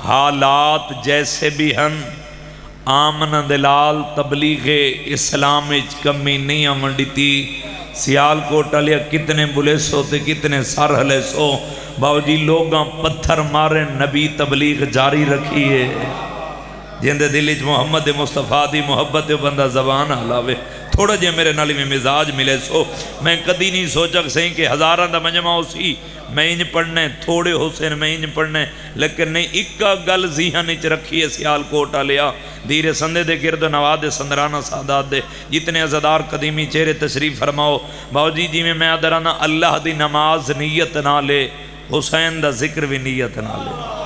حالات جیسے بھی ہن آمن دلال تبلیغ اسلام کمی نہیں آمن دیتی سیال کوٹ لیا کتنے بلیس ہوتے کتنے سر ہلے سو باو جی لوگاں پتھر مارے نبی تبلیغ جاری رکھیے جن دے دل محمد مصطفیٰ دی محبت بندہ زبان حلاوے تھوڑا جے میرے نالی میں مزاج ملے سو میں کدی نہیں سوچا سہیں کہ ہزاران دا مجمع ہو سی میں انج پڑھنے تھوڑے حسین میں انج پڑھنے لیکن نہیں اکا گل ذہن وچ رکھی ہے سیال کوٹا لیا دیر سندے دے گرد نواد دے سندرانہ سادات دے جتنے عزدار قدیمی چہرے تشریف فرماؤ باو جی میں آدرانا اللہ دی نماز نیت نہ لے حسین دا ذکر بھی نیت نہ لے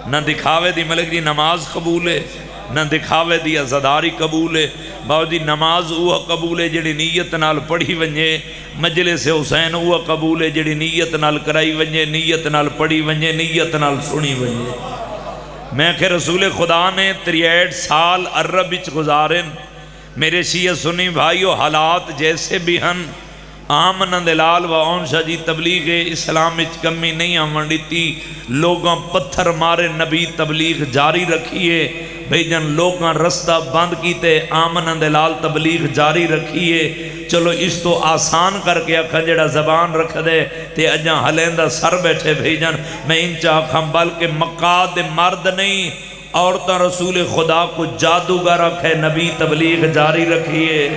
نہ دکھاوے دی ملک دی نماز قبول ہے نہ دکھاوے دی عزداری قبول ہے باو جی نماز اوہ قبول ہے جڑی نیت نال پڑھی ونجے مجلس حسین اوہ قبول ہے جڑی نیت نال کرائی ونجے نیت نال پڑھی ونجے نیت نال سنی ونجے میں کہ رسول خدا نے 63 سال عرب وچ گزارن میرے شیعہ سنی بھائیو حالات جیسے بھی ہن آمن دلال و اون شاہ جی تبلیغ اسلام وچ کمی نہیں آمن دیتی لوگاں پتھر مارے نبی تبلیغ جاری رکھیے بھئی جن لوگاں رستہ بند کیتے آمن دلال تبلیغ جاری رکھیے چلو اس تو آسان کر کے اکھا جڑا زبان رکھ دے تے اجاں حلیندہ سر بیٹھے بھئی جن میں انچا اکھا بلکہ مقاد مرد نہیں عورتاں رسول خدا کو جادوگر رکھے نبی تبلیغ جاری رکھیے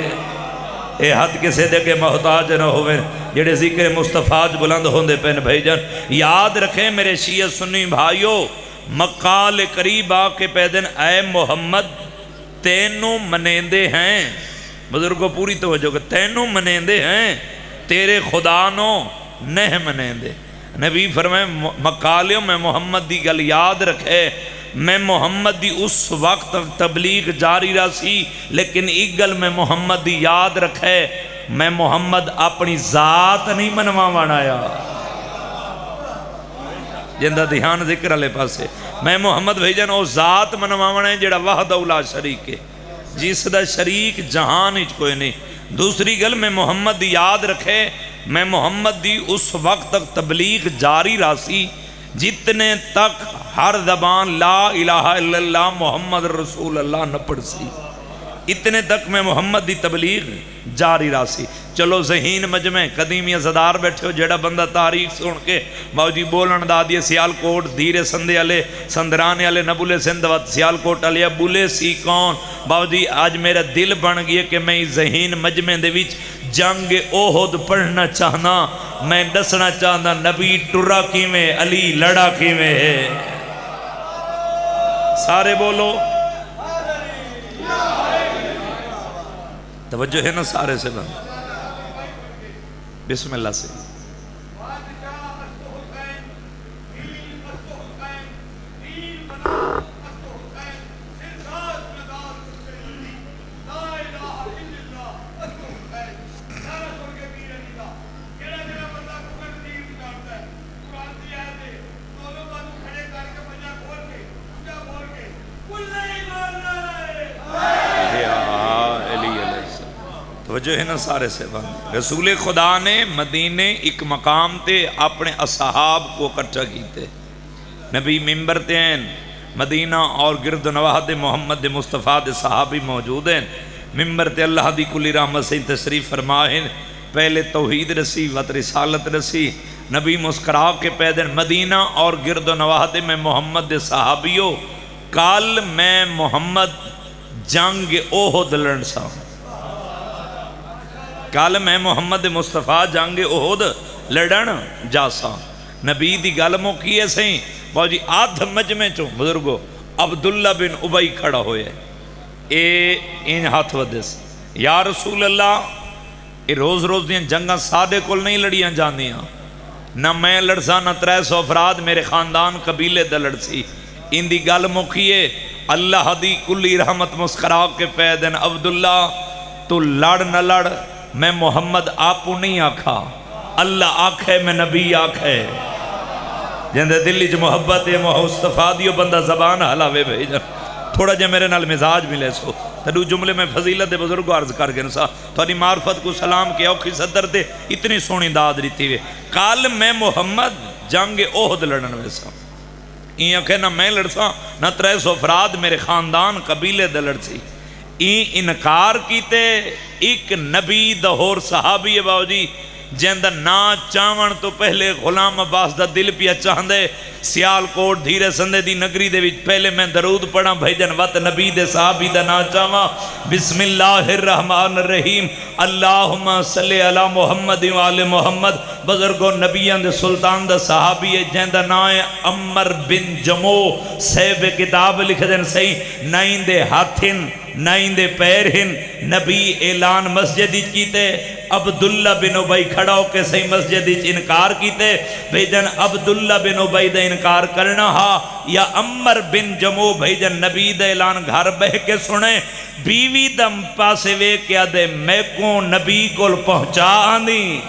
اے حد کسے دے کے محتاج نہ ہوئے جڑے ذکر مصطفیٰ بلند ہوندے پہن بھائی جان یاد رکھیں میرے شیعہ سنی بھائیو مقال قریب آ کے پیدن اے محمد تینوں منیندے ہیں بزرگوں پوری توجہ کہ تینوں منیندے ہیں تیرے خدا نو نہ منیندے نبی فرمائے مقالیوں میں محمد دی گل یاد رکھے میں محمد دی اس وقت تبلیغ جاری رسی لیکن ایک گل میں محمد دی یاد رکھے میں محمد اپنی ذات نہیں منوا بنایا جندہ دھیان ذکر علیہ پاسے میں محمد بھیجن او ذات منوا بنائے جڑا وحدہ لا شریک ہے جس دا شریک جہان ہی کوئی نہیں دوسری گل میں محمد دی یاد رکھے میں محمد دی اس وقت تک تبلیغ جاری رسی جتنے تک ہر زبان لا الہ الا اللہ محمد رسول اللہ نہ پڑھ سی اتنے تک میں محمد دی تبلیغ جاری راسی چلو ذہین مجمع قدیمی عزدار بیٹھے ہو جیڑا بندہ تاریخ سن کے باو جی بولن دا دیئے سیال کوٹ دھیرے سندے علی سندرانے علی نبولے سندوات سیال کوٹ علی بولے سی کون باو جی آج میرا دل بن گیا کہ میں ذہین مجمع دے وچ جنگ احد پڑھنا چاہنا میں دسنا چاہنا نبی ٹرا کی میں علی لڑا کی میں ہے سارے بولو توجہ ہے نا سارے سے بند بسم اللہ سے وجہ ہے نا سارے سے بند رسول خدا نے مدینے ایک مقام تے اپنے اصحاب کو کٹھا کیتے نبی ممبر تے ہیں مدینہ اور گرد نواح محمد مصطفیٰ دے صحابی موجود ہیں ممبر تے اللہ دی کلی رحمت سے تشریف فرمائیں پہلے توحید رسی وط رسالت رسی نبی مسکرا کے پیدن مدینہ اور گرد نواح میں محمد دے صحابیوں کال میں محمد جنگ احد لڑسا کال میں محمد مصطفیٰ جنگ احد لڑن جاسا نبی دی گل موقعی سہیں باو جی آدھ مجمع چوں بزرگو عبداللہ بن عبی کھڑا ہوئے ان ہاتھ ودس یا رسول اللہ یہ روز روز دیا جنگاں سادے کل نہیں لڑیاں جاندیاں نہ میں لڑسا نہ 300 افراد میرے خاندان قبیلے دا لڑسی ان دی گل موقعی اللہ دی کلی رحمت مسکرا کے پیدن عبداللہ تو لڑ نہ لڑ میں محمد آپو نہیں آکھا اللہ آکھے میں نبی آکھے جندے دلی جو محبت ہے مصطفیٰ دیو بندہ زبان حلاوے بھیجا تھوڑا جے میرے نال مزاج ملے سو تدو جملے میں فضیلت بزرگ عرض کر گئے نسا تھوڑی معرفت کو سلام کیا اوکھی صدر دے اتنی سونی داد رہتی ہوئے کال میں محمد جنگ احد لڑن ویسا این آکھے نہ میں لڑساں نہ 300 افراد میرے خاندان قبیلے دے لڑسی، این انکار کیتے ایک نبی دا ہور صحابی باو جی جیندہ نا چاون تو پہلے غلام عباس دا دل پیا چاہندے سیال کوٹ دھیرے سندے دی نگری دے وچ پہلے میں درود پڑھا بھیجن وط نبی دے صحابی دا نا چاہواں بسم اللہ الرحمن الرحیم اللہم صلی علی محمد و آل محمد بزرگو نبیان دے سلطان دا صحابی ہے جیندہ نا عمر بن جمو صحیب کتاب لکھ دیں صحیح نائن دے ہاتھن نائن دے پیر ہن نبی اعلان مسجدی کیتے عبداللہ بن عبی کھڑا ہو کے صحیح مسجدی انکار کیتے بھیجن عبداللہ بن عبی دا انکار کرنا ہا یا عمر بن جمو بھیجن نبی دا اعلان گھر بہ کے سنے بیوی دم پاسے وے کیا دے میں کو نبی کو پہنچا آنی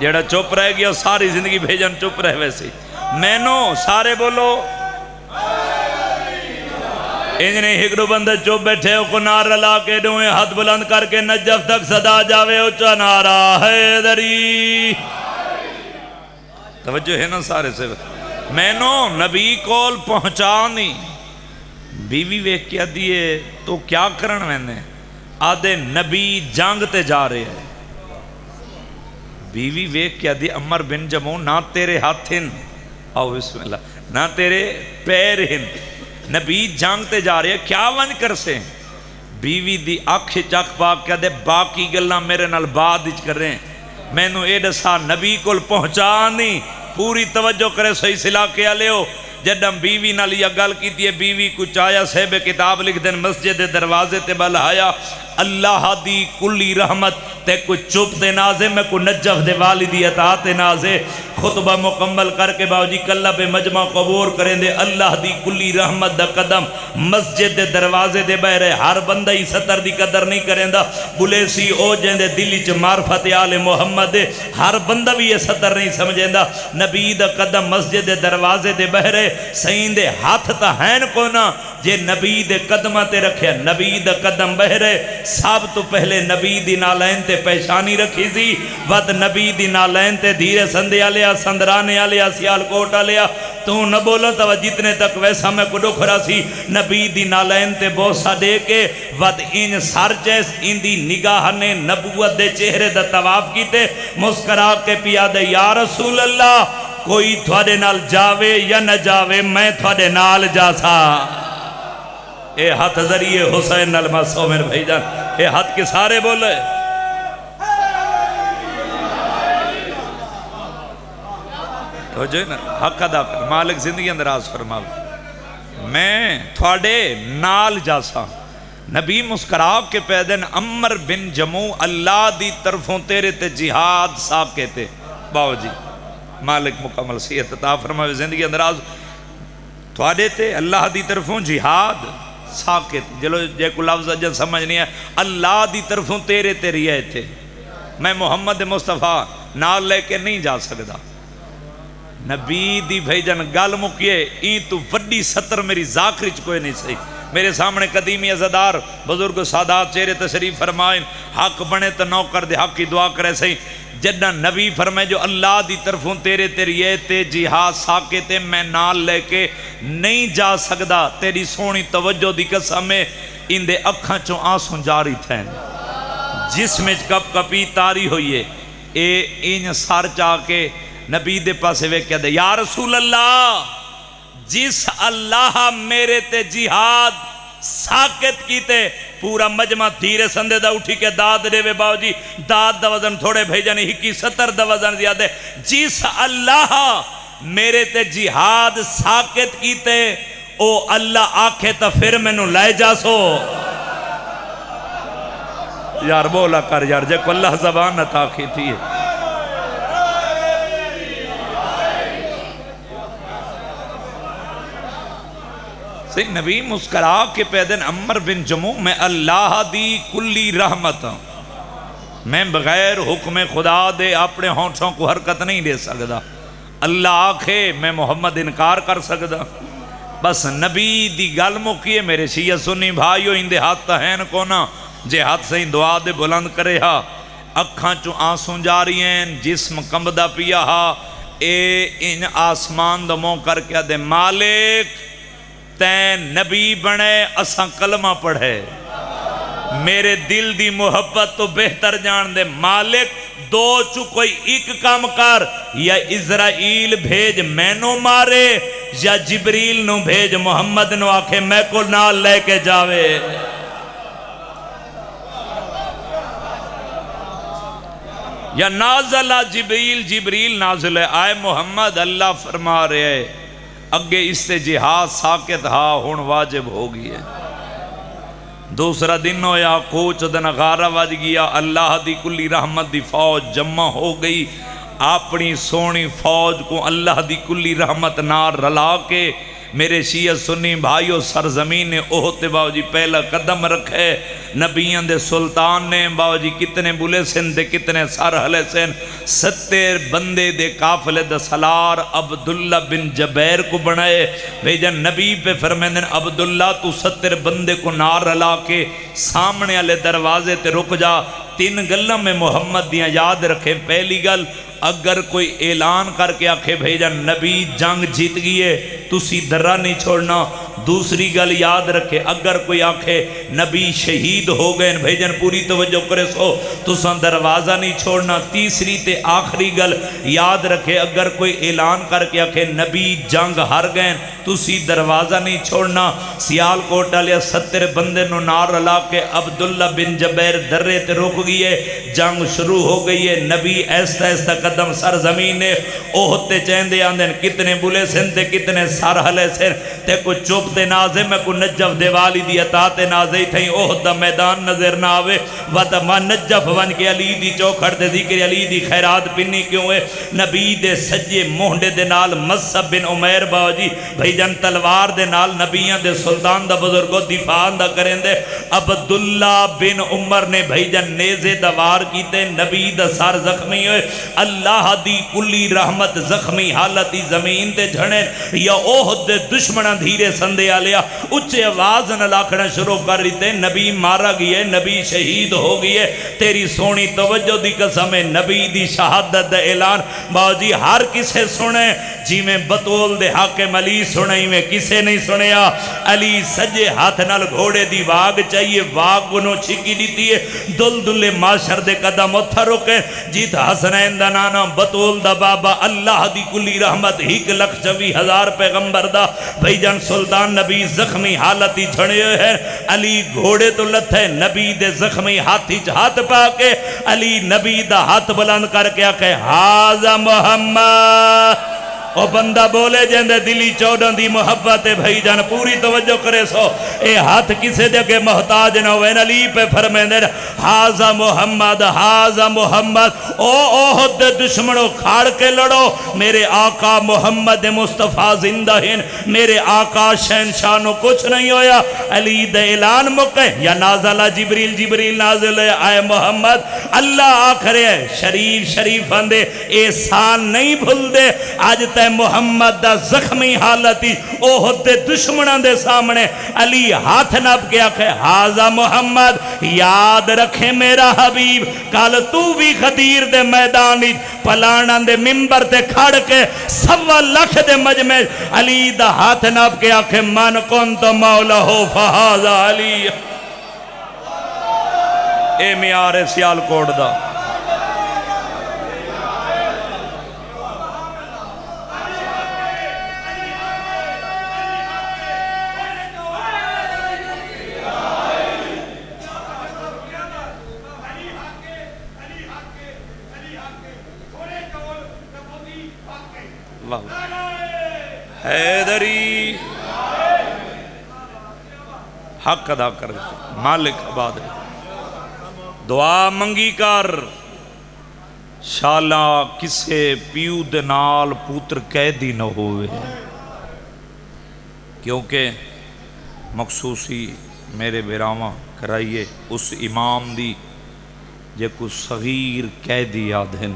جیڑا چپ رہ گیا ساری زندگی بھیجن چپ رہ ویسی میں نو سارے بولو انجنے ہکڑو بندہ چوب بیٹھے ہو کو نعرہ لا کے دوئے ہاتھ بلند کر کے نجف تک صدا جاوے اچھا نعرہ حیدری توجہ ہے نا سارے سے میں نو نبی کول پہنچانی بیوی ویک کیا دیئے تو کیا کرن میں آدھے نبی جانگتے جا رہے ہیں بیوی ویک کیا دیئے عمر بن جمو نہ تیرے ہاتھ ہن آؤ بسم اللہ نہ تیرے پیر ہن نبی جانگتے جا رہے ہیں کیا ون کر سے بیوی دی آنکھ چاک پاک کیا دے باقی گلنا میرے نال بعد اچ کر رہے ہیں میں نو اے دسا نبی کول پہنچانی پوری توجہ کرے صحیح سلا کے آلے ہو جدم بیوی نال یا گل کی دیئے بیوی کچھ آیا صحیب کتاب لکھ دیں مسجد دروازے تے بلہایا اللہ دی کلی رحمت تے کچھ چپ دے نازے میں کو نجف دے والدی اطاعت نازے خطبہ مکمل کر کے باو جی کلہ پہ مجمع قبور کریں دے اللہ دی کلی رحمت دا قدم مسجد دے دروازے دے بہ رہے ہر بندہ ہی ستر دی قدر نہیں کریں دا بلے سی او جیں دے دلی چ معرفت آل محمد دے ہر بندہ بھی یہ ستر نہیں سمجھیں دا نبی دا قدم مسجد دے دروازے دے بہ رہے سین دے ہاتھ تا ہین کو نا جے نبی دے قدمہ تے رکھے نبی دا قدم بہ رہے سب تو پہلے نبی دی نالین تے پیشانی رکھی سی ود نبی دی نالین تے دھیرے سندے آلیا سندرانے آلیا سیال کوٹ آلیا تو نہ بولا تو جتنے تک ویسا میں کو ڈکھرا سی نبی دی نالین تے بوسا دے کے ود ان سر جیس ان دی نگاہ نے نبوت دے چہرے دا طواف کیتے مسکرا کے پیا دے یا رسول اللہ کوئی تھوڑے نال جاوے یا نہ جاوے میں تھوڑے نال جا سا اے ہاتھ ذریعے حسین نلمسو میرے بھائی جان اے ہاتھ کے سارے بولے تو جو ہے نا حق ادا کر مالک زندگی اندراز فرماو میں تھوڑے نال جاسا نبی مسکراب کے پیدن عمر بن جمو اللہ دی طرفوں تیرے تے جہاد صاحب کہتے باو جی مالک مکمل صحت عطا فرماو زندگی اندراز تھوڑے تے اللہ دی طرفوں جہاد ساکت جلو جے کو لفظ اجل سمجھ نہیں ہے اللہ دی طرفوں تیرے تیری ہے تھے میں محمد مصطفیٰ نال لے کے نہیں جا سکتا نبی دی بھیجن گل مکیے این تو وڈی ستر میری ذاکرچ کوئی نہیں صحیح میرے سامنے قدیمی عزدار بزرگ سادات چہرے تشریف فرمائیں حق بنے تو نوکر دے حق کی دعا کرے صحیح جدہ نبی فرمائے جو اللہ دی طرفوں تیرے تیریے تے جہاد ساکتے میں نال لے کے نہیں جا سکدا تیری سونی توجہ دی قسم میں ان دے اکھاں چوں آنسوں جاری تھیں جسم کپ کپی تاری ہوئیے اے ان سار چاہ کے نبی دے پاسے وے کیا دے یا رسول اللہ جس اللہ میرے تے جہاد ساکت کیتے پورا مجمع دھیرے سندے دا اٹھی کے داد دے وے باو جی داد دا وزن تھوڑے بھیجانی ہکی 70 دا وزن زیادہ جس اللہ میرے تے جہاد ساکت کیتے او اللہ آکھے تا پھر میں نو لائے جا سو یار بولا کر یار جے کو اللہ زبان نتا کی تھی نبی مسکرا کے پیدن عمر بن جمو میں اللہ دی کلی رحمت میں بغیر حکم خدا دے اپنے ہونٹوں کو حرکت نہیں دے سکتا اللہ آکھے میں محمد انکار کر سکتا بس نبی دی گل مکیے میرے شیعہ سنی بھائیو اندے ہاتھ تہین کونا جے ہاتھ سے دعا دے بلند کرے ہا اکھاں چوں آنسوں جاری ہیں جسم کمبدہ پیا ہا اے ان آسمان دا منہ کر کے دے مالک تین نبی بنے اساں کلمہ پڑھے میرے دل دی محبت تو بہتر جان دے مالک دو چو کوئی ایک کام کر یا اسرائیل بھیج میں نو مارے یا جبریل نو بھیج محمد نو آکھے میں کو نال لے کے جاوے یا نازل جبریل نازل ہے آئے محمد اللہ فرما رہے ہیں اگے اس سے جہاد ساکت ہا ہون واجب ہو گئی ہے دوسرا دن ہویا کوچ دن غارہ وج گیا اللہ دی کلی رحمت دی فوج جمع ہو گئی اپنی سونی فوج کو اللہ دی کلی رحمت نار رلا کے میرے شیعہ سنی بھائیو سرزمین احد باو جی پہلا قدم رکھے نبیان دے سلطان نے باو جی کتنے بلے سن دے کتنے سر حلے سن 70 بندے دے قافلے دے سالار عبداللہ بن جبیر کو بنائے بھیجن نبی پہ فرمیندن عبداللہ تو 70 بندے کو نار رلا کے سامنے والے دروازے تے رک جا 3 گلوں میں محمد دیاں یاد رکھے پہلی گل اگر کوئی اعلان کر کے آکھے بھیجا نبی جنگ جیت گئے تسی درہ نہیں چھوڑنا دوسری گل یاد رکھے اگر کوئی آکھے نبی شہید ہو گئے بھیجن پوری توجہ کرے سو تساں دروازہ نہیں چھوڑنا تیسری تے آخری گل یاد رکھے اگر کوئی اعلان کر کے آکھے نبی جنگ ہار گئے تسی دروازہ نہیں چھوڑنا سیال کوٹا لیا 70 بندے نو نار رلا کے عبداللہ بن جبیر درے تے رک گئے جنگ شروع ہو گئی ہے نبی ایستا ایستا قدم سرزمین اوہتے چیندے آندن کتنے بلے سن تے کتنے سار حلے سن تے کو چوپ تے نازے میں کو نجف دیوالی دی اطاعت نازے ہی تھیں اوہد دا میدان نظر نہ آوے وَدَمَا نجف ون کے علی دی چوکھڑ دے ذکر علی دی خیرات پنی کیوں ہے نبی دے سجے مہنڈے دے نال مصعب بن عمیر باوجی بھئی جن تلوار دے نال نبیان دے سلطان دا بزرگو دفاع دا کریں دے عبداللہ بن عمر نے بھئی جن نیزے دوار کیتے نبی دا سار زخمی ہوئے اللہ دی کلی رحمت زخمی حالتی زمین تے جھڑے یا اوہد دے دشمنہ دھیرے سندے آلیا اچھے آواز نہ لاکھنا شروع کر رہی تے نبی مارا گئے نبی شہید ہو گئے تیری سونی توجہ دی قسم نبی دی شہادت دا اعلان باوجی ہر کسے سنے جی میں بطول دے حاکم علی سنے میں کسے نہیں سنیا علی سجے ہاتھ نال گھوڑے دی واگ چاہیے واگ انہوں چھکی دیتی ہے دل دل معاشر دے قدم اتھا رکے جیت حسنین دا نانا بطول دا بابا اللہ دی کلی رحمت 1,24,000 پیغمبر دا بھئی جان سلطان نبی زخمی حالتی جھڑے ہیں علی گھوڑے تو لت ہے نبی دے زخمی ہاتھی ہاتھ پا کے علی نبی دا ہاتھ بلند کر کے آکے حاضر محمد او بندہ بولے جندے دلی چودن دی محبت بھئی جان پوری توجہ کرے سو اے ہاتھ کسے دے کے محتاج نہ ہوئے علی پہ فرمیندے حاضر محمد او اوہد دشمنوں کھاڑ کے لڑو میرے آقا محمد مصطفیٰ زندہ ہیں میرے آقا شہنشاہ کچھ نہیں ہویا علی دے اعلان مکے یا نازلہ جبریل نازل ہے آئے محمد اللہ آکھرے شریف اندے احسان نہیں بھول دے آج تے محمد دا زخمی حالتی اوہد دے دشمنان دے سامنے علی ہاتھ نب کے آکھے حاضر محمد یاد رکھے میرا حبیب کال تو بھی خدیر دے میدانی پلانان دے ممبر تے کھڑ کے 1,25,000 دے مجمع علی دا ہاتھ نب کے آکھے من کن تو مولا ہو فہاضا علی اے میارے سیال کوڑ دا حیدری حق ادا کر دیتے مالک آباد دعا منگی کر شالا کسے پیو دنال پوتر قیدی نہ ہوئے کیونکہ مخصوصی میرے بیراما کرائیے اس امام دی جے کو صغیر قیدی یاد ہیں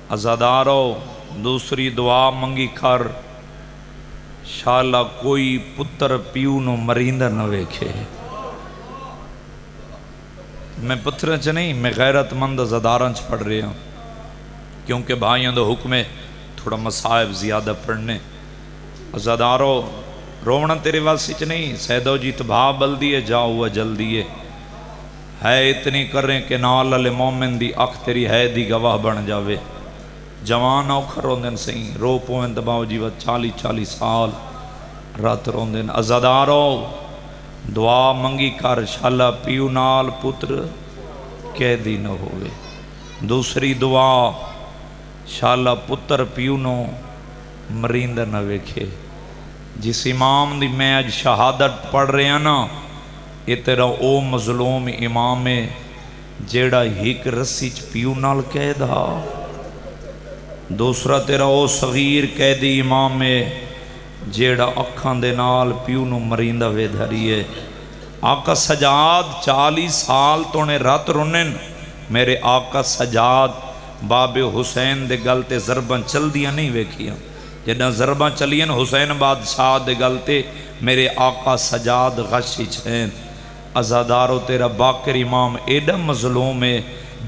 ازادارو دوسری دعا منگی کر شالا کوئی پتر پیو نو مریندہ نہ ویکھے میں پتھریں چ نہیں میں غیرت مند زدارن چ پڑھ رہے ہوں کیونکہ بھائیوں دو حکم تھوڑا مصائب زیادہ پڑھنے ازادارو رونا تیرے واسی چ نہیں سیدو جی تباہ بلدی ہے جا ہوا جلدی ہے اتنی کریں کہ نال علی مومن دی اکھ تیری ہے دی گواہ بن جاوے جوان اوکھر روندن سہیں رو پویں دباؤ جی وہ 40 سال رات روندن ازادارو دعا منگی کر شالا پیو نال پتر قیدی نہ ہوئے دوسری دعا شالا پتر پیو نو مریندہ نہ ویکھے جس امام دی میں اج شہادت پڑھ رہے ہیں نا یہ تیرا او مظلوم امام ہے جیڑا ہک رسی چ پیو نال قید ہا دوسرا تیرا او صغیر قیدی امام ہے جیڑا اکھاں دے نال پیو نو مریندہ وے دھری ہے آقا سجاد 40 سال تو نے رات رونن میرے آقا سجاد باب حسین دے گلتے ضرباں چل دیا نہیں ویکھیاں جنہاں ضرباں چلین حسین بادشاہ دے گلتے میرے آقا سجاد غشی چھین ازادارو تیرا باقر امام ایڈا مظلوم ہے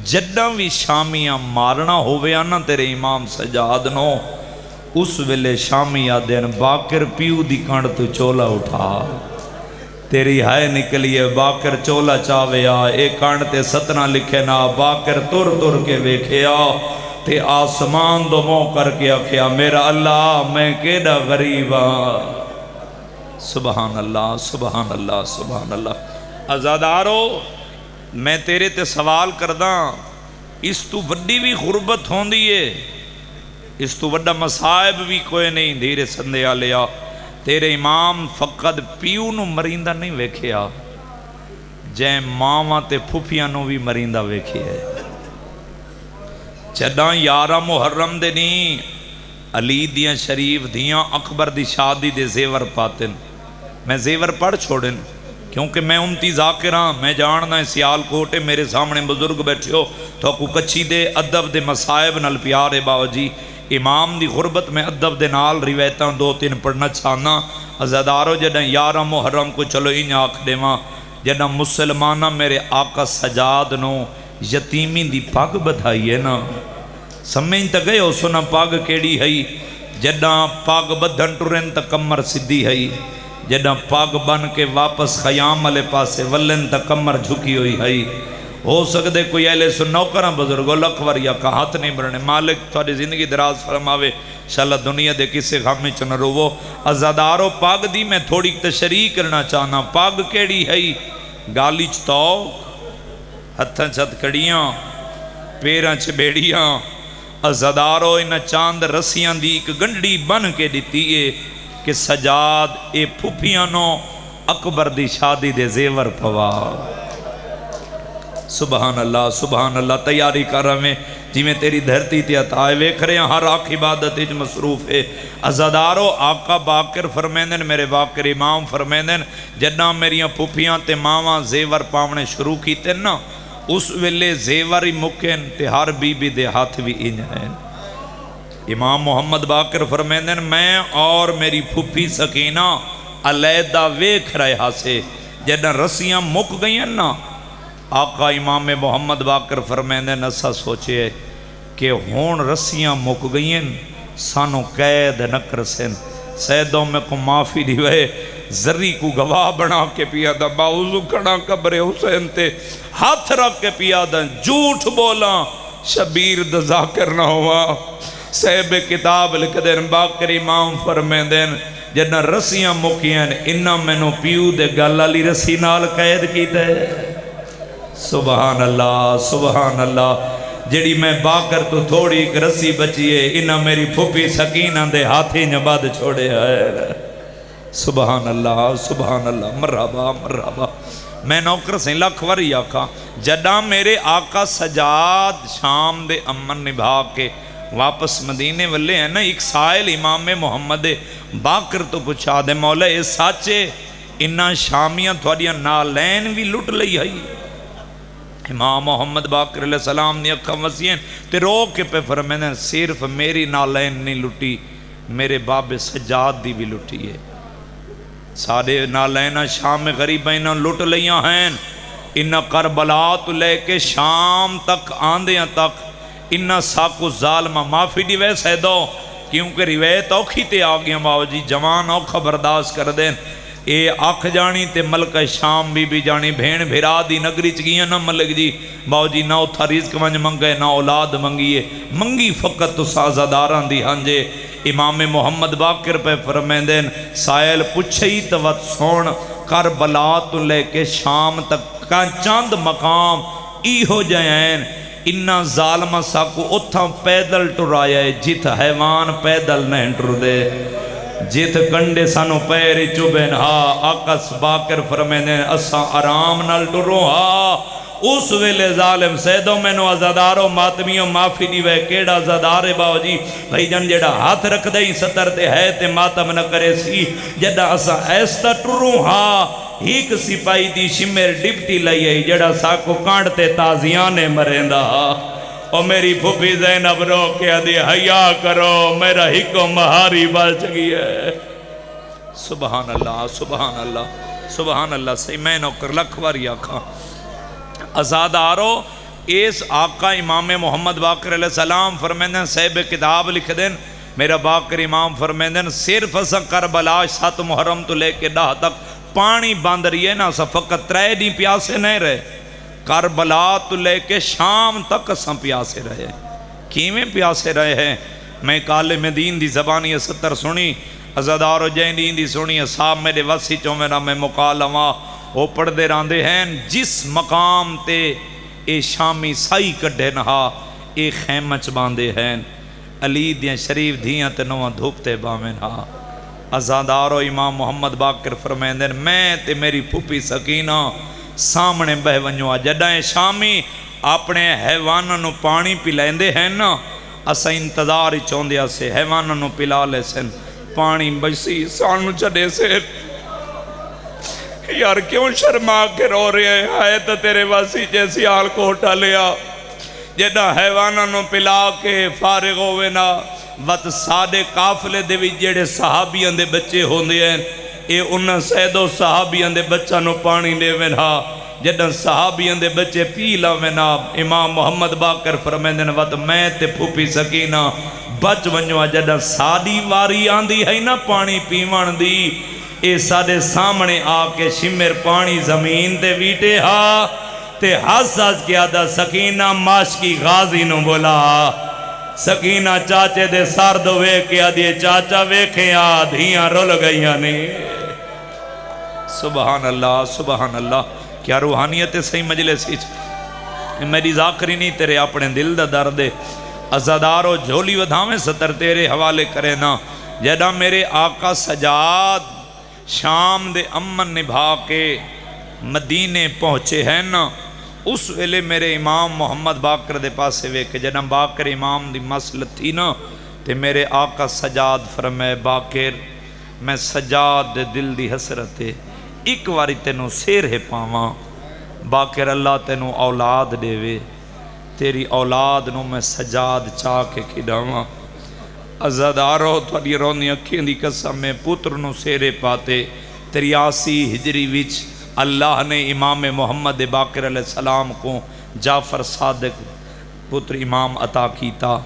جڈاں بھی شامیاں مارنا ہوئے آنا تیرے امام سجاد نو اس ویلے شامیاں دین باقر پیو دی کانڈ تو چولا اٹھا تیری ہائے نکلیے باقر چولا چاوے آ ایک کانڈ تے ستنا لکھے نا باقر تر کے ویکھے آ تے آسمان دو مو کر کے آکھیا میرا اللہ میں کیڑا غریب ہاں سبحان اللہ سبحان اللہ سبحان اللہ ازادارو میں تیرے تے سوال کرداں اس تو وڈی بھی غربت ہون دیئے اس تو وڈا مصائب بھی کوئی نہیں دھیرے سندے آلیا تیرے امام فقط پیو نو مریندہ نہیں ویکھیا جے ماما تے پھوپیاں نو بھی مریندہ ویکھیا ہے چڈاں 11 محرم دے نہیں علی دیاں شریف دیاں اکبر دی شادی دے زیور پاتن میں زیور پڑھ چھوڑن کیونکہ میں امتی ذاکر ہاں میں جاننا ہے سیال کوٹے میرے سامنے بزرگ بیٹھے ہو تو کو کچھی دے ادب دے مصائب نال پیارے باو جی امام دی غربت میں ادب دے نال روایتاں 2-3 پڑھنا چاہنا ازادارو جدہ 11 محرم کو چلو انہیں آکھ دے ماں جدہ مسلمانہ میرے آقا سجاد نو یتیمی دی پاگ بدھائی ہے نا سمجھ تا گئے ہو سنا پاگ کیڑی ہے جدہ پاگ بدھن ٹرین تا کمر صدی ہے جدہ پاگ بن کے واپس خیام والے پاسے ولن تا کمر جھکی ہوئی ہے ہو سکتے کوئی اہلے سنو کرن بزرگو لکھور یا کا ہاتھ نہیں بڑھنے مالک تھوڑی زندگی دراز فرماوے انشاءاللہ دنیا دے کسے غامی چن روو ازادارو پاگ دی میں تھوڑی تشریح کرنا چاہنا پاگ کیڑی ہے گالی چتو ہتھاں چھت کڑیاں پیراں چ بیڑیاں ازادارو انہ چاند رسیاں دی ایک گنڈی بن کے دیتی ہے کہ سجاد اے پھوپیاں نو اکبر دی شادی دے زیور پوا سبحان اللہ تیاری کر رہے ہیں جی میں تیری دھرتی تے عطائے ویکھ رہے ہیں ہر آنکھ عبادت اج مصروف ہے ازادارو آقا باقر فرمیندن میرے باقر امام فرمیندن جدہ میریاں پھوپیاں تے ماواں زیور پاونے شروع کیتے نا اس ویلے زیور ہی مکن تے ہر بی بی دے ہاتھ بھی انج ہیں امام محمد باقر فرمیندن میں اور میری پھوپی سکینہ علیحدہ ویکھ رہے ہاسے جدہ رسیاں مک گئی ہیں نا آقا امام محمد باقر فرمیندن اسا سوچے کہ ہون رسیاں مک گئی ہیں سانو قید نہ کرسن سیدوں میں کو معافی دیوئے ذری کو گواہ بنا کے پیا دا باوضو کھڑا قبر حسین تے ہاتھ رکھ کے پیا دا جھوٹ بولا شبیر دا ذاکر نہ ہوا صحب کتاب لکھ دین باقر امام فرمیندن جنہ رسیاں مکیاں انہ میں نو پیو دے گل علی رسی نال قید کی دے سبحان اللہ جڑی میں باقر تو تھوڑی ایک رسی بچیے انہ میری پھوپی سکینہ دے ہاتھی نباد چھوڑے ہے سبحان اللہ مرحبا میں نوکر سے لکھ وری آقا جڈا میرے آقا سجاد شام دے امن نبھا کے واپس مدینے والے ہیں نا ایک سائل امام محمد باقر تو پوچھا دے مولا اے ساچے انہ شامیاں تھوڑیاں نالین بھی لٹ لئی ہے امام محمد باقر علیہ السلام نے اکھا وسیعیں تے رو کے پہ فرمینے صرف میری نالین نہیں لٹی میرے باب سجاد دی بھی لٹی ہے سارے نالینہ شام غریبینہ لٹ لیاں ہیں انہ کربلا تو لے کے شام تک آندیاں تک انہ ساکو ظالمہ معافی دی ویسے دو کیونکہ روایت اوکھی تے آ گیا باو جی جوان اوکھا برداشت کر دین اے آکھ جانی تے ملکہ شام بی جانی بھین بھرا دی نگری چگیاں نہ ملک جی باو جی نہ اتھا رزق منج منگے نہ اولاد منگیے منگی فقط تو سازداران دی ہنجے امام محمد باقر پہ فرمیندین سائل پچھئی توت سون کربلا تو لے کے شام تک کا چاند مقام ای ہو جائیں انہا ظالمہ ساکو اتھا پیدل ٹرایا ہے جت حیوان پیدل نہیں ٹر دے جت کنڈے سانو پیری چوبین آقس باقر فرمیندین اسا آرام نال ٹرو اس ویلے ظالم سیدوں میں نو ازادارو ماتمیوں معافی دیوے کیڑا ازادارے باو جی بھائی جان جیڑا ہاتھ رکھ دیں ستر تے ہے تے ماتم نہ کرے سی جیڑا اسا ایستا ٹروں ایک سپائی دی شمیر ڈپٹی لئی جیڑا ساکو کانڈتے تازیانے مرندہ اور میری پھوپی زینب رو کے دی حیا کرو میرا ہکو مہاری بچ گئی ہے سبحان اللہ سبحان اللہ سبحان اللہ سی میں نوکر لکھواری آکھا ازادارو اس آقا امام محمد باقر علیہ السلام فرمیندن صاحب کتاب لکھ دین میرا باقر امام فرمیندن صرف اسا کربلا 7 محرم تو لے کے 10 تک پانی باندھ رہی ہے نا اسا فقط 3 دن پیاسے نہیں رہے کربلا تو لے کے شام تک اسا پیاسے رہے کیویں پیاسے رہے ہیں میں کالے میں دین دی زبانی 70 سنی ازادارو جائیں دین دی سنی صاحب میرے وسی چو میرا میں مکالمہ وہ پڑھتے راندے ہیں جس مقام تے اے شامی سائی کڈے نہا اے خیمچ باندے ہیں علی دیاں شریف دھیاں تے نواں دھوپتے باویں نہا ازادارو امام محمد باقر فرمیندن میں تے میری پھوپی سکینہ سامنے بہ ونجوا جڈائیں شامی اپنے حیوانوں نو پانی پلائندے ہیں نا اسا انتظار ہی چوندیا سے حیوانوں نو پلا لے سن پانی بچسی سانو چڑے سے یار کیوں شرما کے رو رہے ہیں آئے تو تیرے واسی جیسی آل کو اٹھا لیا جیڑا حیوانوں نو پلا کے فارغ ہوئے نا وقت ساڑے قافلے دے بھی جیڑے صحابیاں دے بچے ہوندے ہیں اے انہاں سیدو صحابیاں دے بچہ نو پانی دے وینا جیڑا صحابیاں دے بچے پی لاوینا امام محمد باقر فرمیندن وقت میں تے پھوپی سکینہ بچ ونجوا جیڑا ساڑی واری آندی ہے نا پانی پیوان دی اے ساڑے سامنے آکے شمر پانی زمین تے ویٹے تے حساس کیا دا سکینہ ماشکی غازی نو بولا سکینہ چاچے دے ساردو ویکیا دیے چاچا ویکھیا دھیاں رول گئیاں نہیں سبحان اللہ سبحان اللہ کیا روحانیت صحیح مجلس میری ذاکری نہیں تیرے اپنے دل دا درد ازادارو جھولی ودھاویں ستر تیرے حوالے کرے نا جیڑا میرے آقا سجاد شام دے امن نبھا کے مدینے پہنچے ہیں نا اس ویلے میرے امام محمد باقر دے پاسے ویکے جنہاں باقر امام دی مسلط تھی نا تے میرے آقا سجاد فرمائے باقر میں سجاد دے دل دی حسرت ایک واری تینوں سیر ہے پاواں باقر اللہ تینوں اولاد دے وے تیری اولاد نو میں سجاد چاہ کے کھڑاواں ازادارو تھوڑی رونی اکھیں دی قسم میں پتر نو سیرے پاتے 83 ہجری وچ اللہ نے امام محمد باقر علیہ السلام کو جعفر صادق پتر امام عطا کیتا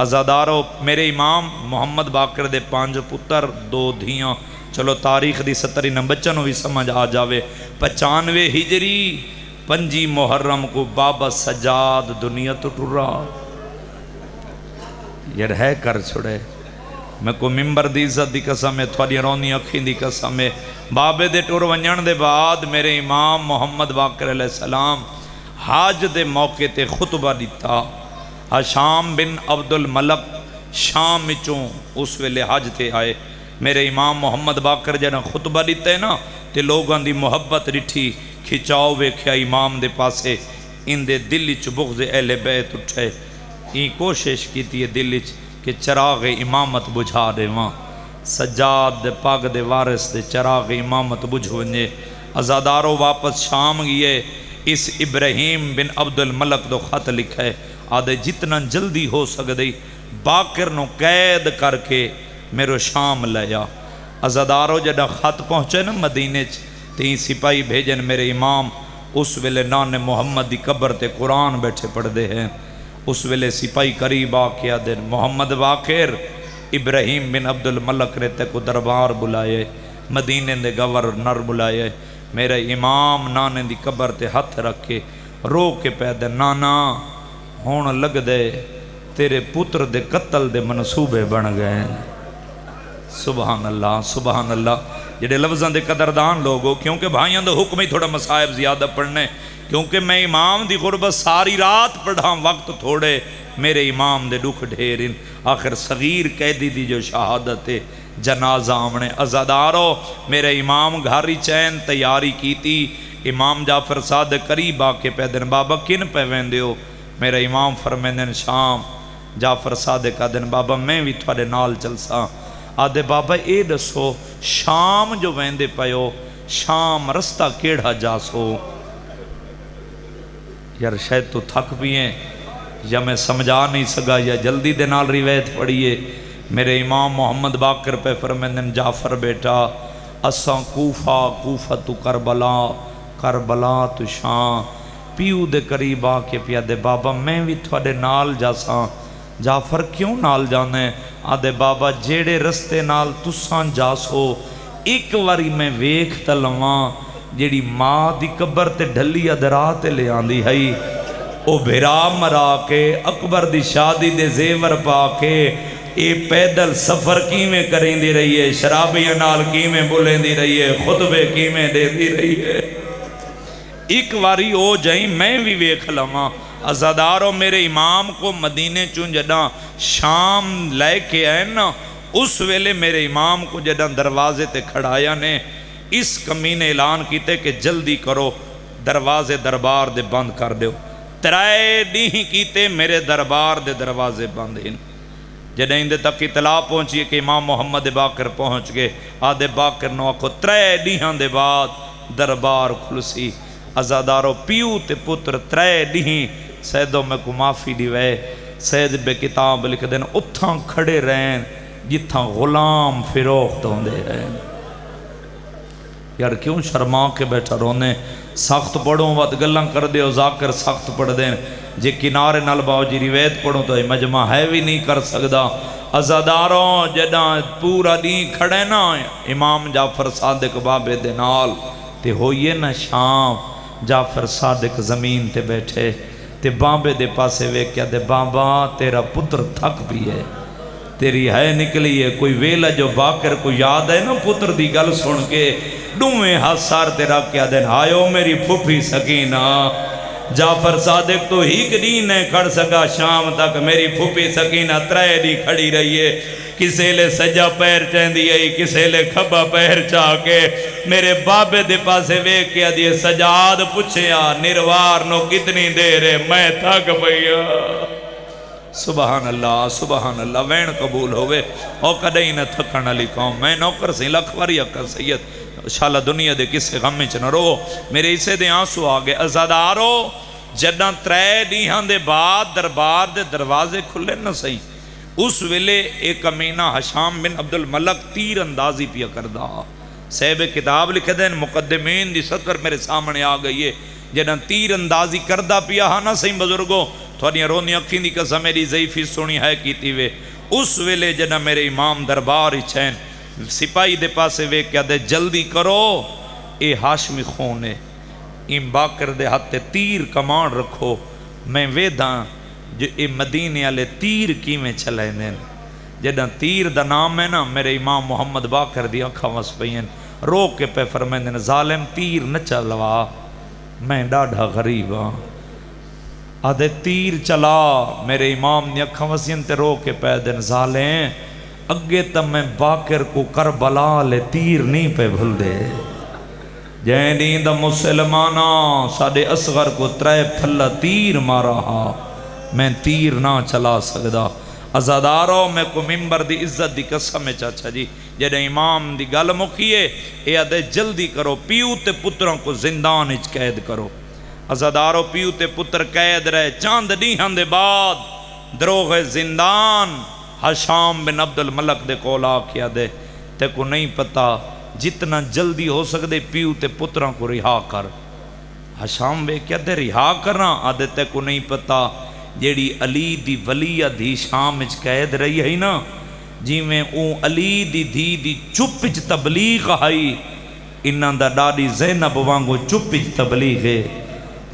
ازادارو میرے امام محمد باقر دے 5 پتر 2 دھیاں چلو تاریخ دی 70 بچوں بھی سمجھ آ جاوے 95 ہجری 5 محرم کو بابا سجاد دنیا تو ٹرا یہ رہ کر چھڑے میں کو ممبر دی عزت دی قسم ہے تھوڑی رونی اکھیں دی قسم ہے بابے دے ٹور ونجن دے بعد میرے امام محمد باقر علیہ السلام حاج دے موقع تے خطبہ دیتا حشام بن عبد الملک شام چوں اس ویلے حج تے آئے میرے امام محمد باقر جنہ خطبہ دیتا ہے نا تے لوگاں دی محبت رٹھی کھچاؤ ویکھیا امام دے پاسے ان دے دلی چ بغض اہل بیت اٹھے این کوشش کی تھی دلی کہ چراغ امامت بجھا دے وہاں سجاد دے پاک دے وارث دے چراغ امامت بجھ ونجے ازادارو واپس شام گئے اس ابراہیم بن عبد الملک دو خط لکھے آدھے جتنا جلدی ہو سکدی باقر نو قید کر کے میرو شام لیا ازادارو جڑا خط پہنچے نا مدینے تین سپاہی بھیجن میرے امام اس ویلے نان محمد دی قبر تے قرآن بیٹھے پڑھ دے ہیں اس ویلے سپاہی قریب آکیا دن محمد باقر ابراہیم بن عبد الملک نے تے کو دربار بلائے، مدینے دے گورنر بلائے، میرے امام نانے دی قبر تے ہاتھ رکھ کے رو کے پہ دے نانا ہون لگ دے تیرے پتر دے قتل دے منصوبے بن گئے۔ سبحان اللہ سبحان اللہ۔ جڑے لفظاں دے قدردان لوگو، کیونکہ بھائیاں دا حکم ہی تھوڑا مصائب زیادہ پڑھنے، کیونکہ میں امام دی غربت ساری رات پڑھاں، وقت تھوڑے، میرے امام دے دکھ ڈھیرن۔ آخر صغیر قیدی دی جو شہادت ہے جنازہ آمنے ازادارو، میرے امام گھاری چین تیاری کی تھی۔ امام جعفر صادق قریب آ کے پیدن بابا کن پہ ویندے ہو؟ میرا امام فرمیندن شام۔ جعفر صادق آدن بابا میں بھی تھوڑے نال چلسا۔ آدھے بابا اے دسو شام جو ویندے پیو، شام رستہ کیڑا جاسو؟ یار شاید تو تھک بھی ہیں یا میں سمجھا نہیں سکا یا جلدی دے نال روایت پڑھیے۔ میرے امام محمد باقر پہ فرمیندن جعفر بیٹا اساں کوفہ، کوفہ تو کربلا، کربلا تو شام۔ پیو دے قریب آ کے پیا دے بابا میں بھی تھوڑے نال جاساں۔ جعفر کیوں نال جانے؟ آدھے بابا جیڑے رستے نال تساں جاسو ایک واری میں ویکھ تلواں جیڑی ماں دی قبر تے ڈھلی ادرات لے آندی ہئی، او بھرا مرا کے اکبر دی شادی دے زیور پا کے اے پیدل سفر کیویں کریں دی رہی ہے، شرابیاں نال کیویں بولیں دی رہی ہے، خطبے کیویں دے دی رہی ہے۔ ایک واری او جائیں میں بھی ویکھ لواں۔ ازادارو میرے امام کو مدینے چون جڑاں شام لے کے آئے نا، اس ویلے میرے امام کو جڑاں دروازے تے کھڑایا نے اس کمی نے اعلان کیتے کہ جلدی کرو دروازے دربار دے بند کر دیو۔ ترائے نہیں کیتے میرے دربار دے دروازے بند ہیں۔ جڑے اندے تک اطلاع پہنچی کہ امام محمد باقر پہنچ گئے، آدھے باقر نو آکھو ترائے نہیں دے بعد دربار کھلسی۔ ازادارو پیو تے پتر ترائے نہیں سیدوں میں کو معافی دیوے، سید بے کتاب لکھ دین اتھاں کھڑے رہن جتھاں غلام فروخت ہوندے رہن۔ یار کیوں شرما کے بیٹھا رونے؟ سخت پڑھوں وقت گلن کر دے ذاکر سخت پڑھ دین، جے کنارے نال باؤ جی روایت پڑھوں تو مجمع ہے بھی نہیں کر سکدا۔ ازاداروں جداں پورا دین کھڑے نا امام جعفر صادق بابے دے نال تے ہوئیے نا شام، جعفر صادق زمین تے بیٹھے تے بابے دے پاسے ویکیا دے بابا تیرا پتر تھک بھی ہے، تیری ہے نکلی ہے کوئی ویلہ جو باقر کو یاد ہے نا پتر دی گل سن کے ڈویں ہاتھ سار تے رکھ کے دن آئیو میری پھوپھی سکینہ۔ جعفر صادق تو ہی دین نہیں کھڑ سکا شام تک، میری پھوپھی سکینہ ترائے دی کھڑی رہی ہے، کسے لے سجا پیر چاندی ہے کسے لے کھبا پیر چاہ کے میرے بابے دے پاسے ویک کیا دیئے سجاد پوچھیا نروار نو کتنی دیر ہے میں تھک پئیا۔ سبحان اللہ سبحان اللہ، وین قبول ہوئے او کدئی نہ تھکن علی قوم۔ میں نوکر سے لکھ واری اکر سید انشاءاللہ دنیا دے کسے غم میں چنہ رو، میرے اسے دے آنسو آگے۔ ازادارو جداں ترے دیہاں دے بعد دربار دے دروازے کھلے نہ سہی، اس ویلے ایک امینہ حشام بن عبد الملک تیر اندازی پیا کردہ، صاحب کتاب لکھے دیں مقدمین دی سکر میرے سامنے آ گئی ہے، جداں تیر اندازی کردہ پیا ہاں نہ سہی بزرگو تھوڑی رونی اکھیں دی قسم میری ضعیفی سونی ہے کیتی وے۔ اس ویلے جداں میرے امام دربار ہی چین سپاہی دے پاسے وے کیا دے جلدی کرو اے ہاشمی خون ہے، ام باقر دے ہاتھ تیر کمان رکھو، میں ویداں جو اے مدینے والے تیر کیویں چلے نین۔ جداں تیر دا نام ہے نا میرے امام محمد باقر دی اکھاں وس پئین، رو کے پہ فرمیندن ظالم تیر نہ چلوا میں ڈاڑھا غریب ہاں۔ آدھے تیر چلا میرے امام نے اکھاں وسین تے رو کے پہ دن ظالم اگے تم میں باقر کو کربلا لے تیر نہیں پہ بھل دے، جائیں دین دا مسلمانہ ساڑھے اصغر کو ترے پھلا تیر مارا ہاں، میں تیر نہ چلا سکدا۔ ازادارو میں کو ممبر دی عزت دی قسم ہے چاچا جی، جدے امام دی گل مکھیے اے آدھے جلدی کرو پیو تے پتروں کو زندان اچ قید کرو۔ ازادارو پیو تے پتر قید رہے، چاند دیہاں دے بعد دروغ زندان حشام بن عبد الملک دے کولا کیا دے تے کو نہیں پتا جتنا جلدی ہو سکدے پیو تے پتروں کو رہا کر۔ حشام بے کیا دے رہا کرنا؟ آدھے تے کو نہیں پتا جیڑی علی دی ولیہ دی شام اچ قید رہی ہے نا، جیویں اون علی دی دھی دی چپچ تبلیغ آئی انہاں دا ڈاڈی زینب وانگو چپچ تبلیغ ہے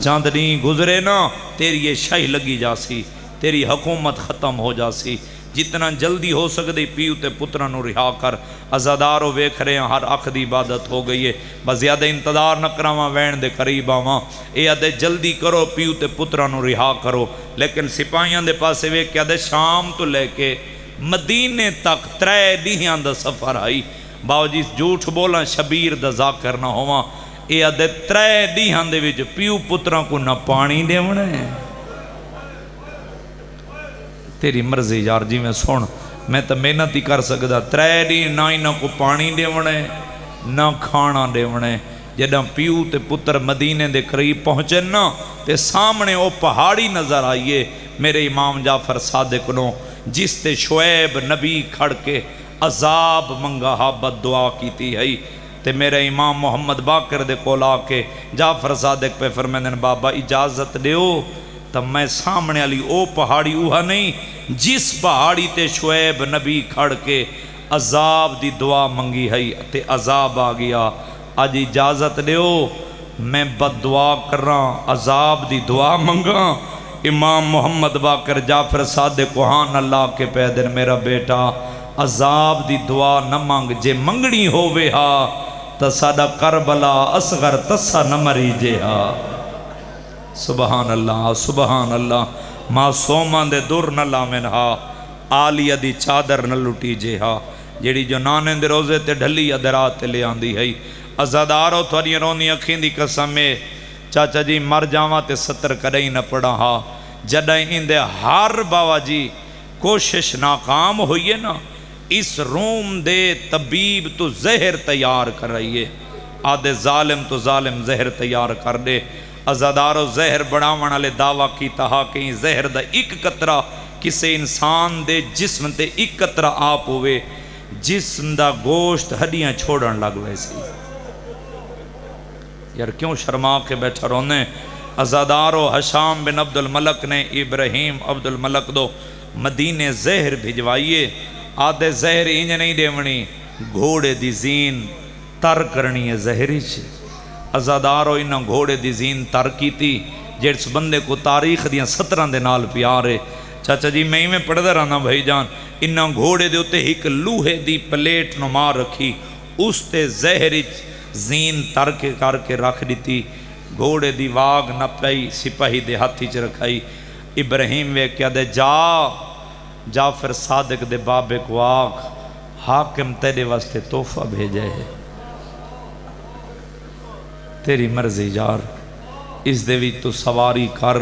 چاندنی گزرے نا تیری یہ شاہی لگی جاسی تیری حکومت ختم ہو جاسی جتنا جلدی ہو سکتے پیو تے پترہ نو رہا کر ازادارو ویکھ رہے ہیں ہر اکھ دی عبادت ہو گئی ہے بس زیادہ انتظار نہ کراواں وین دے قریب آواں اے ادے جلدی کرو پیو تے پترہ نو رہا کرو لیکن سپاہیاں دے پاسے ویکھ کے ادے شام تو لے کے مدینے تک 3 دیہاں دا سفر آئی باوجی جھوٹ بولاں شبیر دا ذاکر نہ ہواں اے ادے 3 دیہاں دے وچ پیو پترہ کو نہ پانی دیونا ہے تیری مرضی یار جی میں سن میں تو محنت ہی کر سکتا 3 دن نہ ہی نہ کو پانی دیونے نہ کھانا دیونے جدہ پیو تے پتر مدینے دے قریب پہنچے نا تے سامنے او پہاڑی نظر آئیے میرے امام جعفر صادق نو جس تے شعیب نبی کھڑ کے عذاب منگا ہا بد دعا کیتی ہے تے میرے امام محمد باقر دے کولا کے جعفر صادق پہ فرمیندن بابا اجازت دیو تب میں سامنے علی او پہاڑی اوہا نہیں جس پہاڑی تے شعیب نبی کھڑ کے عذاب دی دعا منگی ہے تے عذاب آ گیا آج اجازت دیو میں بد دعا کر رہا عذاب دی دعا منگا امام محمد باقر جعفر صادق کوہان اللہ کے پیدر میرا بیٹا عذاب دی دعا نہ مانگ جے منگنی ہووے ہا تا ساڈا کربلا اصغر تسا نہ مری جے ہا سبحان اللہ معصومان دے دور نہ لامن ہا آلیہ دی چادر نہ لٹی جے ہا جیڑی جو نانے دے روزے تے ڈھلی ادرات لے آندی ہے ازادارو تھوڑی رونی اکھین دی قسم میں چاچا جی مر جاواں تے 70 کدئی نہ پڑا ہا جڑیں اندے ہر باوا جی کوشش ناکام ہوئی ہے نا اس روم دے طبیب تو زہر تیار کر رہی ہے آدھے ظالم تو ظالم زہر تیار کر دے ازادارو زہر بڑھاوان والے دعویٰ کیتا ہا کہ زہر دا ایک قطرہ کسے انسان دے جسم تے ایک قطرہ آپ ہوئے جسم دا گوشت ہڈیاں چھوڑن لگ ویسی یار کیوں شرما کے بیٹھا رونے ازادارو حشام بن عبد الملک نے ابراہیم عبد الملک دو مدینے زہر بھجوائیے آدھے زہر انج نہیں دیونی گھوڑے دی زین تر کرنی ہے زہری چھے ازادارو انہاں گھوڑے دی زین تر کی تھی جیڑس بندے کو تاریخ دیاں 17 دے نال پیارے چاچا جی میں پڑھ دے رہنا بھائی جان انہاں گھوڑے دے ہوتے ایک لوہے دی پلیٹ نما رکھی اس تے زہری زین تر کے کر کے رکھ دیتی گھوڑے دی واگ نہ پئی سپاہی دے ہاتھی چ رکھائی ابراہیم وے کیا دے جعفر صادق دے بابے کو آگ حاکم تیرے واسطے تحفہ بھیجے ہے تیری مرضی یار اس دے وچ تو سواری کر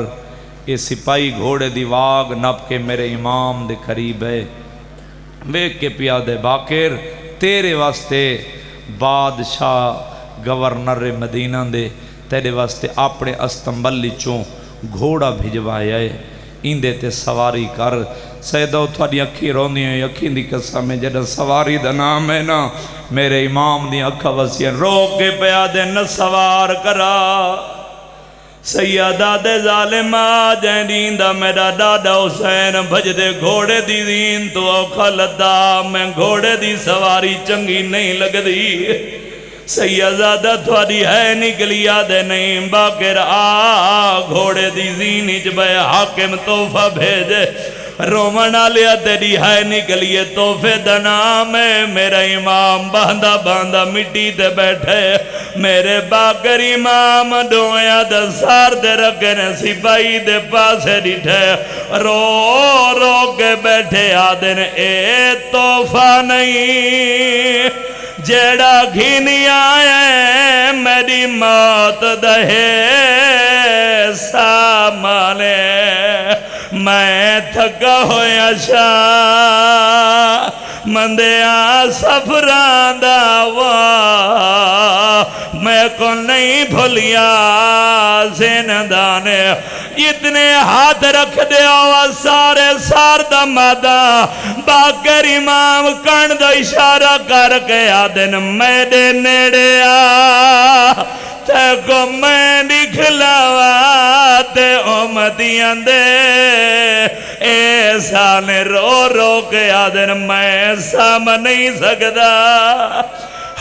اے سپاہی گھوڑے دی واگ نپ کے میرے امام دے قریب ہے ویک کے پیادے باقر تیرے واسطے بادشاہ گورنر مدینہ دے تیرے واسطے اپنے استنبل چوں گھوڑا بھجوایا ہے اندے تے سواری کر سیدو تھوڑی اکھی رونی ہے اکھی دی قسم ہے جڑا سواری دا نام ہے نا میرے امام دی اکھا وسیع روک کے پیادے نہ سوار کرا سیدہ دے ظالم آجیں دین دا میرا ڈاڈا حسین بھج دے گھوڑے دی دین تو اوکھا لدا میں گھوڑے دی سواری چنگی نہیں لگ دی سیدہ تھوڑی ہے نکلی آدھے نہیں باقر گھوڑے دی زین اجبے حاکم تحفہ بھیجے رومنہ لیا تیری ہے نکلیے تحفے دنا میں میرا امام باندھا مٹی تے بیٹھے میرے باقر امام ڈویا دسار دے رکھنے سپاہی دے پاسے ڈٹھے رو کے بیٹھے آدھن اے تحفہ نہیں جیڑا گھینی آئے میری موت دہے سامانے میں تھکا ہویا شاہ مندیاں سفران دعوا میں کو نہیں بھولیا زندانے اتنے ہاتھ رکھ دے آواز سارے سار دا مادہ باقر امام کن دا اشارہ کر کے آدن میرے نیڑے تے کو میں نکھلاوا تے امتیاں دے ایسا نے رو رو کے آدن میں سام نہیں سکتا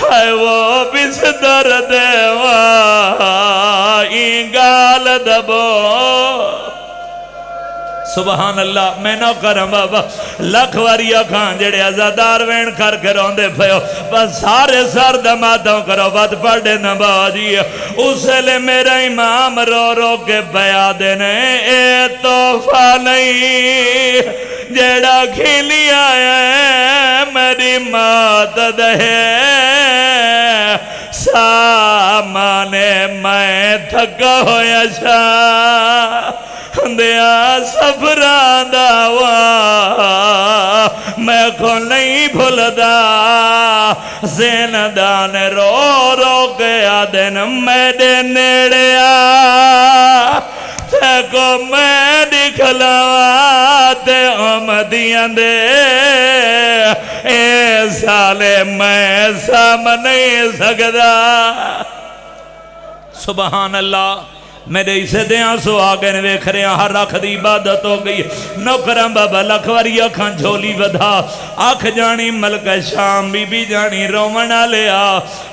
ہے وہ بستر دیوا گال دبو سبحان اللہ میں نو کرم بابا لکھ واری اکھان جڑے عزادار وین کر کے روندے پھیو بس سارے سر دماتوں کرو بات پڑھے نبا جی اسے لے میرا امام رو رو کے بیا دینے اے توفہ نہیں جڑا کھیلی آئے میری مات دہے سامانے میں تھکا ہویا شاہ دیا سفران داوا میں کو نہیں بھولدا زیندان رو رو گیا دن میرے نیڑیا تے کو میں دکھلاوا تے امدیاں دے اے سالے میں سام نہیں سکدا سبحان اللہ میرے اسے دیاں سو آگے نے ویکھ رہے ہیں ہر رکھ دی عبادت ہو گئی نوکرم بابا لکھواری اکھاں جھولی ودھا آکھ جانی ملک شام بی بی جانی رومنہ لیا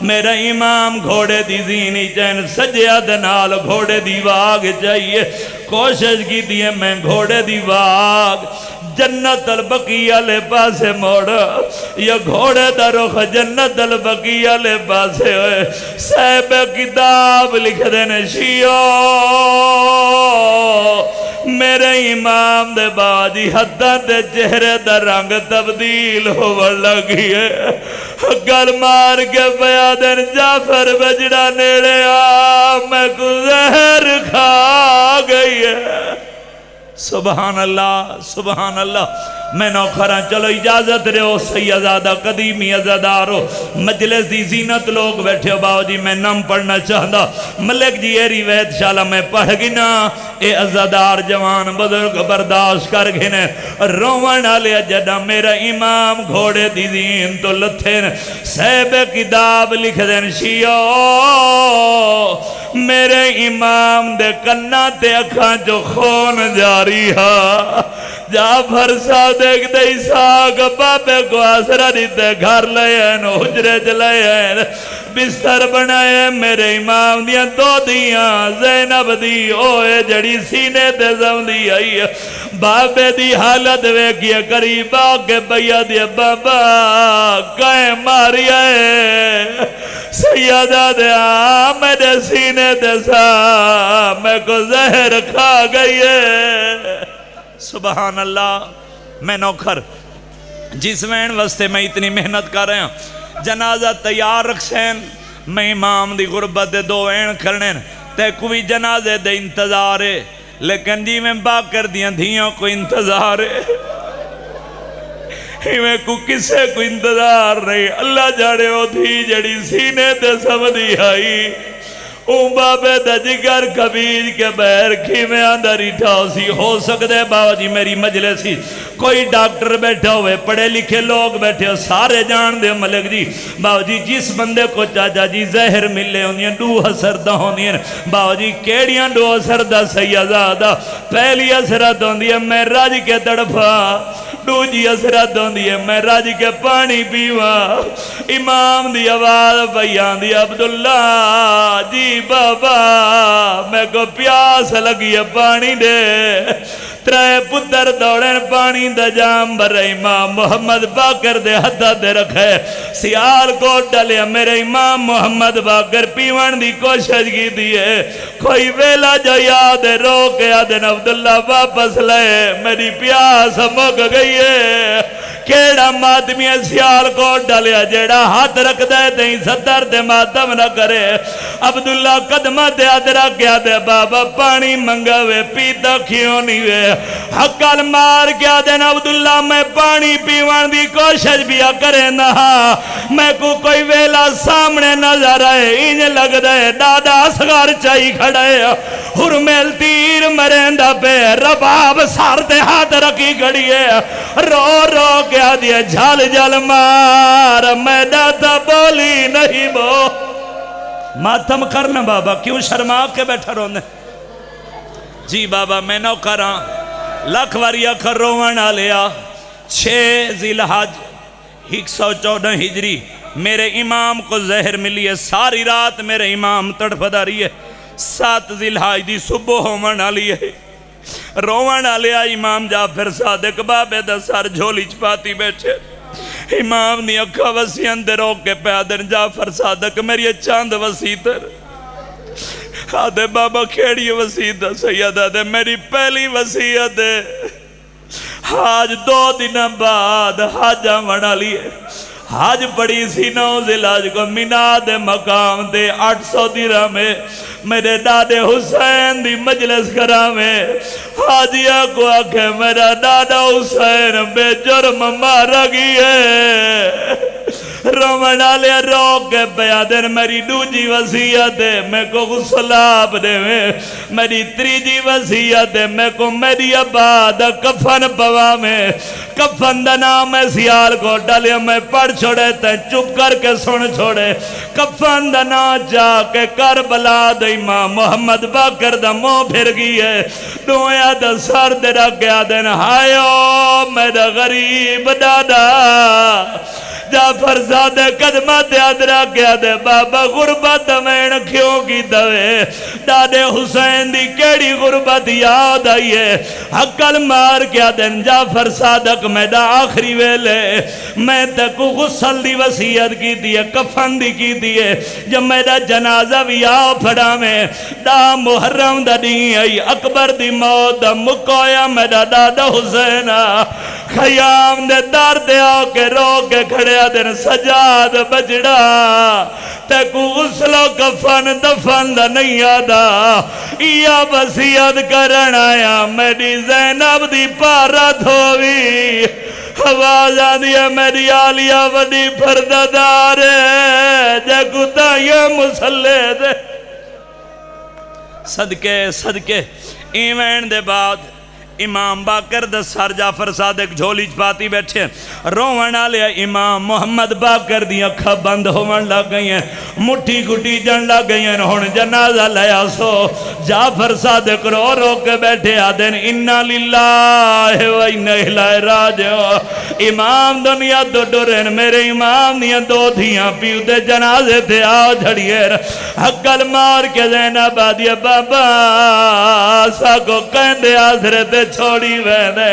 میرا امام گھوڑے دی زینی چین سجیہ دنال گھوڑے دی واگ چاہیے کوشش کی دیئے میں گھوڑے دی واگ جنت البقیہ لے پاسے موڑا یا گھوڑے دا رخ جنت البقیہ لے پاسے ہوئے صاحب کتاب لکھ دینے شیعو میرے امام دے باجی حدہ دے چہرے دا رنگ تبدیل ہو لگی ہے گل مار کے بیادن جعفر بجڑا نیڑے میں کو زہر کھا گئی ہے سبحان اللہ میں نوکھراں چلو اجازت رہو سیدزادہ قدیمی عزادارو مجلس دی زینت لوگ بیٹھے ہو باو جی میں نام پڑھنا چاہتا ملک جی یہ روایت شالا میں پڑھ گنا اے عزادار جوان بزرگ برداشت کر گھنے روانہ لیا جڑا میرا امام گھوڑے دی زین تو لتھین صاحب کتاب لکھ دین شیعو میرے امام دے کنہ تے اکھاں جو خون جاری ہا جعفر صادق دے اسحاق بابے کو آسرہ دیتے گھر لئے ہیں حجرے چلائے ہیں بستر بنائے میرے امام دیاں دو دیاں زینب دی اوے جڑی سینے تے زم دی آئی بابے دی حالت ویکھئے قریب آگے بھیا دیا بابا کہیں ماری آئے سیدہ دیا میرے سینے تے سا میں کو زہر کھا گئی ہے سبحان اللہ میں نوکر جس وین وستے میں اتنی محنت کر رہے ہیں جنازہ تیار رکھسین میں امام دی غربت دے دو وین کرنے تے کوئی جنازے دے انتظار ہے لیکن جی میں باق کر دیاں دھیاں کو انتظار ہے میں کو کسے کو انتظار نہیں اللہ جاڑے ہو تھی جڑی سینے تے سمدھی آئی بابے دا جگر کبیر کے بیر کی میں اندر اٹھاؤ سی ہو سکتے باو جی میری مجلسی کوئی ڈاکٹر بیٹھا ہوئے پڑھے لکھے لوگ بیٹھے ہو سارے جان دے ملک جی باو جی جس بندے کو چاچا جی زہر ملے ہوندی ہیں دو حسردہ ہوندی ہیں باو جی کیڑیاں دو حسردہ سیدزادہ پہلی حسرت ہوندی ہے میں راج کے تڑپا دو جی حسرت ہوندی ہے میں راج کے پانی پیوا امام دی آواز بیان دی عبداللہ جی بابا میں کو پیاس لگی ہے پانی دے ترے پتر دوڑیں پانی دا جام بر امام محمد باقر دے حدہ دے رکھے سیال کو ڈلیا میرے امام محمد باقر پیوان دی کوشش کی دیئے کوئی ویلا جو یاد رو کے آدن عبداللہ واپس لے میری پیاس مک گئی ہے کیڑا مادمی سیال کو ڈلیا جیڑا ہاتھ رکھ دے دیں ستر دے ماتم نہ کرے عبداللہ قدمہ دے آدرہ کیا دے بابا پانی منگوے پیتا کیوں نہیں وے حقال مار کیا دے عبداللہ میں پانی پیوان دی کوشش بیا کرے نہ میں کو کوئی ویلا سامنے نظر آئے انج لگ دے دادا سگار چاہی کھڑے حرمیل تیر مرندہ پہ رباب سار دے ہاتھ رکھی کھڑیے رو رو کیا دیا جھال جھال مار میں داتا بولی نہیں بو ماتم کرنا بابا کیوں شرما کے بیٹھا رونے جی بابا میں نوکراں لکھ واری اکھر روان آلیا 6 ذی الحج 114 ہجری میرے امام کو زہر ملی ہے، ساری رات میرے امام تڑپدا رہی ہے، 7 ذی الحج دی صبح ہومن آلی ہے، روان آلیا امام جعفر صادق بابے دا سر جھولی چپاتی بیٹھے، امام دی اکھا وسیع اندر روک کے پیادن جعفر صادق میری چاند وسیع تر آدھے بابا کھیڑی وسیعت دا سیدہ دے میری پہلی وسیعت ہے، حاج 2 دن بعد حاج آمنا لیے، حاج پڑی سی 9 ذی الحج کو مینا دے مقام دے 800 درہم میں میرے دادے حسین دی مجلس کرا میں حاجیہ کو آکھے میرا دادا حسین بے جرم مارا گئی ہے، رومن آلے روک کے پیادن میری دوجی وسیعت ہے میں کو غسلاب دے میں میری تریجی وسیعت ہے میں کو میری عباد کفن پوا میں کفن دا نام سیال کو ڈالے میں پڑھ چھوڑے تے چپ کر کے سن چھوڑے کفن دا نام جا کے کربلا دا امام محمد باقر دا مو پھر گئی ہے دویا دا سر دے رکھ گیا دن ہائیو میرا غریب دادا جعفر زادہ قدمت یاد رکھ گیا دے بابا غربت میں کیوں کی دوے دادے حسین دی کیڑی غربت یاد آئی ہے حقل مار کیا دن جعفر صادق میں دا آخری ویلے میں تکو غسل دی وسیعت کی دیئے کفن دی کی دیئے جب میں دا جنازہ بھی آؤ پھڑا میں دا محرم دا دی آئی اکبر دی موت دا مکویا میں دا دادا حسین خیام دے دار دے آؤ کے رو کے کھڑے دن سجاد بجڑا تکو غسلو کفن دفن دا نہیں آدھا یا وسیعت کرن آیا میری زینب دی پارا دھووی آواز آدھی ہے میری آلیہ وڈی پرددار ہے جگو تائیے مسلے دے صدقے ایوین دے بعد امام باقر دا سر جعفر صادق جھولی چپاتی بیٹھے روان آلیا امام محمد باقر دی اکھا بند ہوان لگ گئی ہیں مٹھی گھٹی جن لگ گئی ہیں ہون جنازہ لیا سو جعفر صادق رو رو کے بیٹھے آدھن انا للہ و انا الیہ راجعون امام دنیا دو ڈورن میرے امام دیا 2 دھیاں پیو دے جنازے تھے آؤ جھڑیر حقل مار کے زینب آدھیا بابا سا کو کہندے آزرے چھوڑی وینے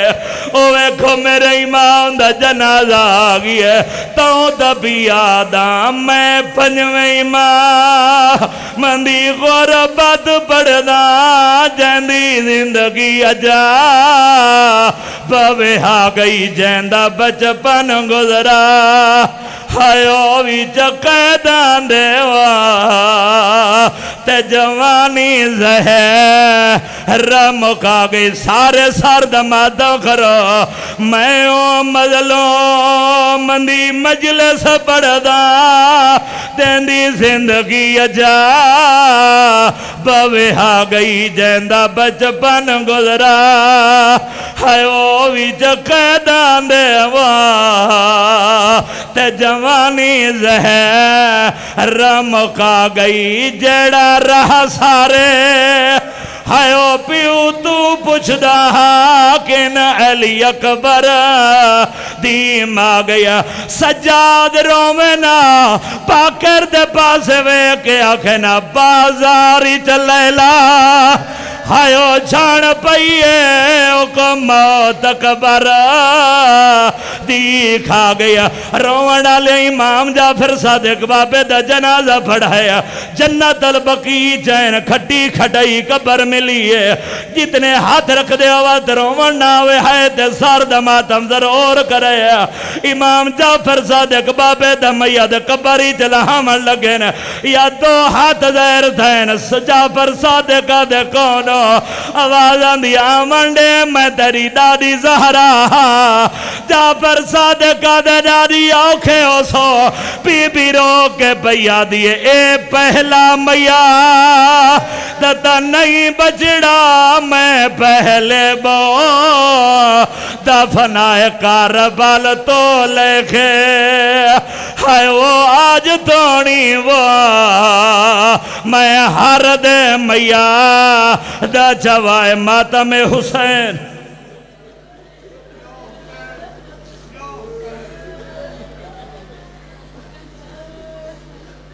اوے کو میرے امام دا جنازہ آگئی ہے تو دبی آدم میں 5ویں امام مندی غربت پڑھنا جیندی زندگی اجا بوے آگئی جیندہ بچپن گزرا ہائیو بھی چقیدان دیوا تے جوانی زہر مکا گئی سارے سار دمادہ کرو میں او مظلوم مندی مجلس پڑھدا تیندی زندگی اجا بوے آگئی جیندہ بچپن گزرا ہائیو بھی چقیدان دیوا تے جوانی زہر مکا گئی جیڑا رہا سارے ہائیو پیو تو پوچھ دا کن علی اکبر دیم آگیا سجاد رومنا پاکر دے پاسے وے کے آکھنا بازاری چلیلا ہائیو چھان پئیے اوکو موت اکبر دیکھا گیا روڑا لے امام جعفر صادق بابے دا جنازہ پڑھایا جنت البقی چین کھٹی کھٹائی قبر ملی ہے جتنے ہاتھ رکھ دے آوات روڑا ہوئے ہے تے سار دا ماتم ضرور کریا امام جعفر صادق بابے دا میاد قبری چلا ہمن لگن یا 2 ہاتھ زیر تھین جعفر صادق دے کونو آوازان دی آمن دے میں تیری دادی زہرا جعفر صادق دے دادی آنکھیں ہو سو بی بی رو کے پیا دیئے اے پہلا میا دتا نہیں بچڑا میں پہلے بو دفنائے کاربال تو لکھے ہائے وہ آج تونی وہ میں ہر دے میا دا چوائے ماتم حسین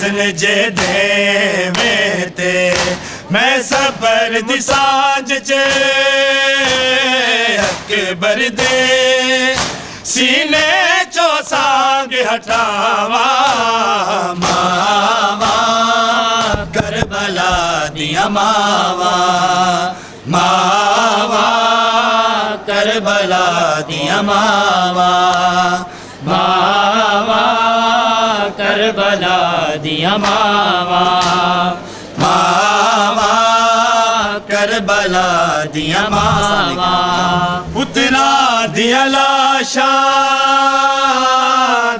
اذن جے دیویں تے میں صبر دی سانج چے اکبر دے سینے چو سانگ ہٹاواں ماواں کربلا دیاں ماواں ماواں کربلا دیاں ماواں ماواں کربلا دیاں ماواں ماواں کربلا دیاں ماواں پتراں دیاں لاشاں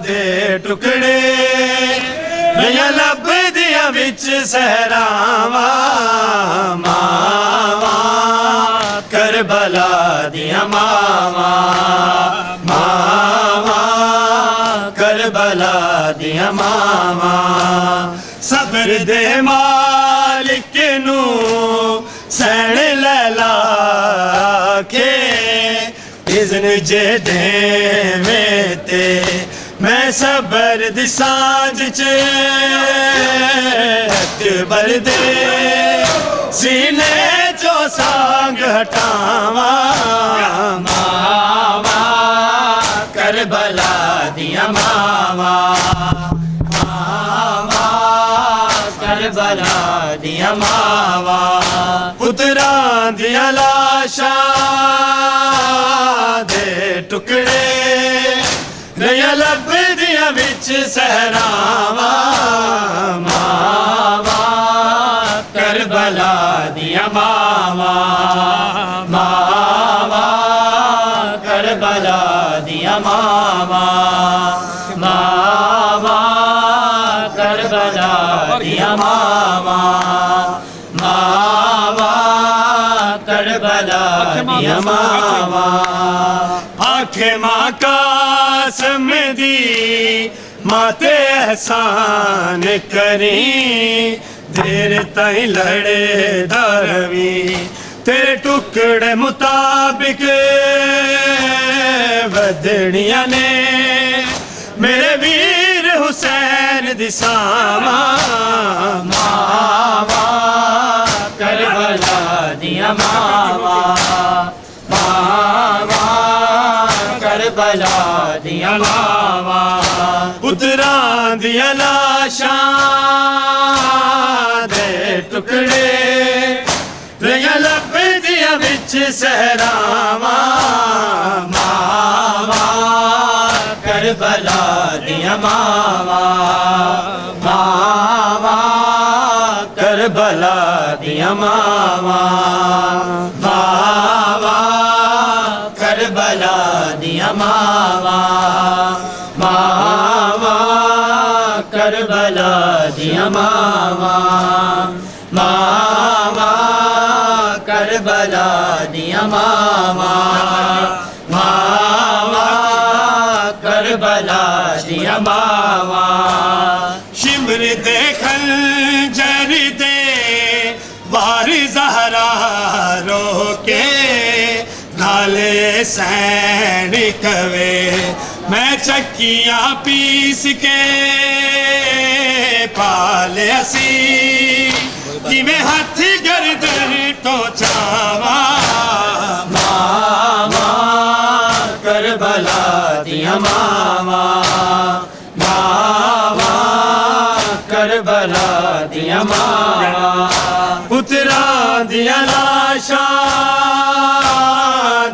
دے ٹکڑے رہیاں لبدیاں وچ صحراواں ماواں کربلا دیاں ماواں ماواں کربلا دیاں ماواں صبر دے مالک نو سین لیلا کے اذن جے دیویں تے میں صبر دی سانج چے اکبر دے سینے چو سانگ ہٹاواں ماواں کربلا دیاں ماواں ماواں کربلا دیاں ماواں پتراں دیاں لاشاں دے ٹکڑے رہیاں لبدیاں وچ صحراواں ماواں کربلا دیاں ماواں ماواں کربلا دیاں ماواں ماواں کربلا دیاں ماواں ماواں کربلا دیاں ماواں آنکھیں ماں قاسم دی ماں تے احسان کریں دیر تائیں لڑے دروی تیرے ٹکڑے مطابق ودڑیاں نے میرے ویر حسین دی ساواں ماواں کربلا دیاں ماواں ماواں کربلا دیاں ماواں پتراں دیاں لاشاں دے ٹکڑے رہیاں لبدیاں وچ صحراواں ماواں کربلا دیاں ماواں ماواں کربلا دیاں ماواں ماواں کربلا دیاں ماواں ماواں کربلا دیاں ماواں ماواں کربلا دیاں ماواں ماواں کربلا دیاں ماواں شمر دے خنجر دے وار زہرا رو کے نالے سین کوے میں چکیاں پیس کے پالے اسی میں ہاتھ گردن تو چاواں ماواں کربلا دیاں ماواں ماواں کربلا دیاں ماواں پتراں دیاں لاشاں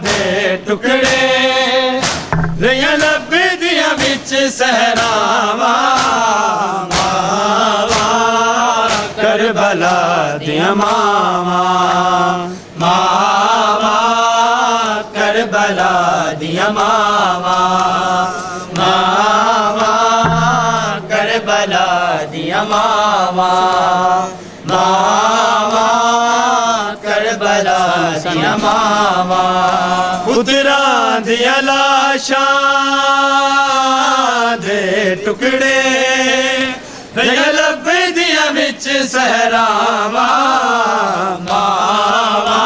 دے ٹکڑے رہیاں لبدیاں وچ صحراواں کربلا دیاں ماواں ماواں کربلا دیاں ماواں ماواں کربلا دیاں ماواں ماواں کربلا دیاں ماواں پتراں دیاں لاشاں دے ٹکڑے رہیاں لبدیاں وچ صحراواں ماواں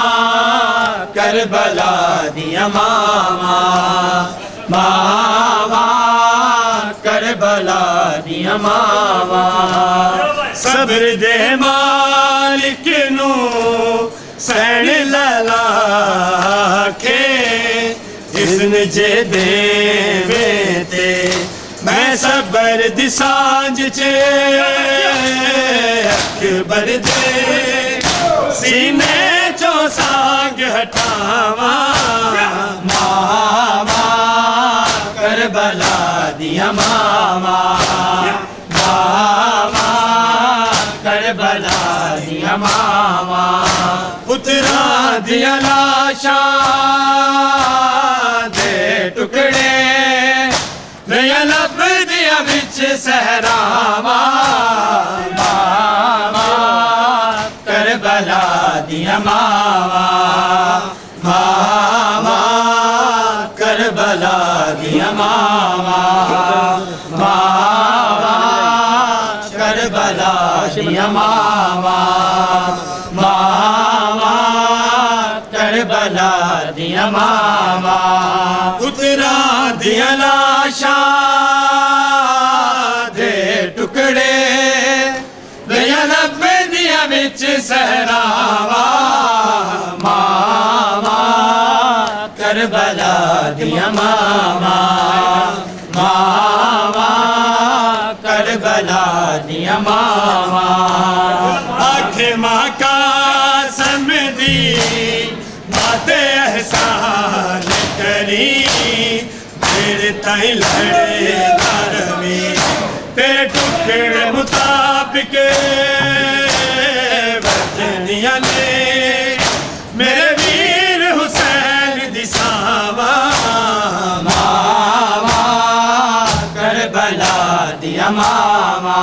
کربلا دیاں ماواں ماواں کربلا دیا ماوا صبر دے مالک نو سین لالا کے اذن جے دے تے میں صبر دی سانج چے اکبر دے سینے چو سانگ ہٹاواں ماوا کربلا دیا ماوا ماوا کربلا دیا ماوا پتراں دیاں لاشاں دے ٹکڑے نیا لب دیا بچ صحراواں ماوا کربلا دیا ماوا ماوا کربلا دیا ماوا ماوا کربلا دیا ماوا ماوا کربلا دیا ماوا پتراں دیاں لاشاں دے ٹکڑے نیا لب دیا بچ صحراواں ماوا کربلا دیا ماوا ماوا کربلا دیا ماوا آنکھ ماں کا سمدی بات احسان کری تیرے تائیں لڑے داروی تیرے ٹکڑے مطابق وطنیاں نے میرے ویر حسین دی ساواں ماوا کربلا دیا ماوا